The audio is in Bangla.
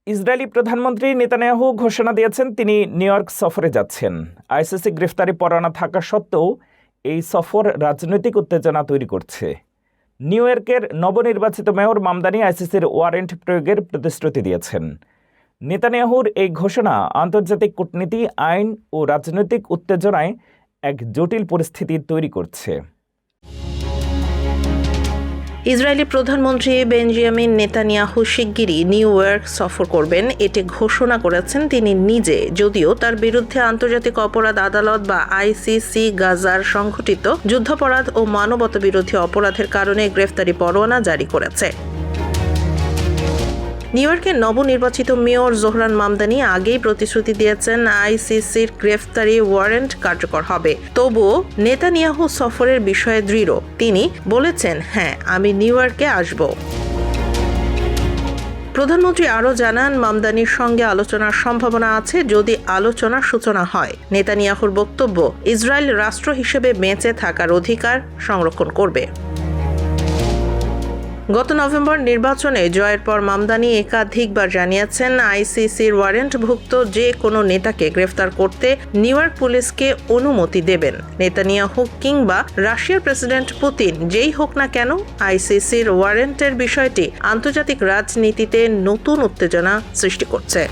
ইসরায়েলি প্রধানমন্ত্রী নেতানিয়াহু ঘোষণা দিয়েছেন তিনি নিউ ইয়র্ক সফরে যাচ্ছেন। আইসিসি গ্রেফতারি পরোয়ানা থাকা সত্ত্বেও এই সফর রাজনৈতিক উত্তেজনা তৈরি করছে। নিউ ইয়র্কের নবনির্বাচিত মেয়র মামদানি আইসিসির ওয়ারেন্ট প্রয়োগের প্রতিশ্রুতি দিয়েছেন। নেতানিয়াহুর এই ঘোষণা আন্তর্জাতিক কূটনীতি, আইন ও রাজনৈতিক উত্তেজনায় এক জটিল পরিস্থিতি তৈরি করছে। ইসরায়েলি প্রধানমন্ত্রী বেঞ্জামিন নেতানিয়াহু শিগগিরই নিউ ইয়র্ক সফর করবেন, এটি ঘোষণা করেছেন তিনি নিজে। যদিও তার বিরুদ্ধে আন্তর্জাতিক অপরাধ আদালত বা আইসিসি গাজার সংঘটিত যুদ্ধাপরাধ ও মানবতাবিরোধী অপরাধের কারণে গ্রেফতারি পরোয়ানা জারি করেছে। নিউ ইয়র্কের নবনির্বাচিত মেয়র জোহরান মামদানি আগেই প্রতিশ্রুতি দিয়েছেন আইসিসির গ্রেফতারি ওয়ারেন্ট কার্যকর হবে। তবুও নেতানিয়াহু সফরের বিষয়ে দৃঢ়। তিনি বলেছেন, হ্যাঁ, আমি নিউ ইয়র্কে আসব। প্রধানমন্ত্রী আরও জানান, মামদানির সঙ্গে আলোচনার সম্ভাবনা আছে যদি আলোচনার সূচনা হয়। নেতানিয়াহুর বক্তব্য, ইসরায়েল রাষ্ট্র হিসেবে বেঁচে থাকার অধিকার সংরক্ষণ করবে। গত নভেম্বর নির্বাচনে জয়ের পর মামদানি একাধিকবার জানিয়েছেন আইসিসির ওয়ারেন্টভুক্ত যে কোনো নেতাকে গ্রেফতার করতে নিউ ইয়র্ক পুলিশকে অনুমতি দেবেন। নেতানিয়াহু কিংবা রাশিয়ার প্রেসিডেন্ট পুতিন যেই হোক না কেন, আইসিসির ওয়ারেন্টের বিষয়টি আন্তর্জাতিক রাজনীতিতে নতুন উত্তেজনা সৃষ্টি করছে।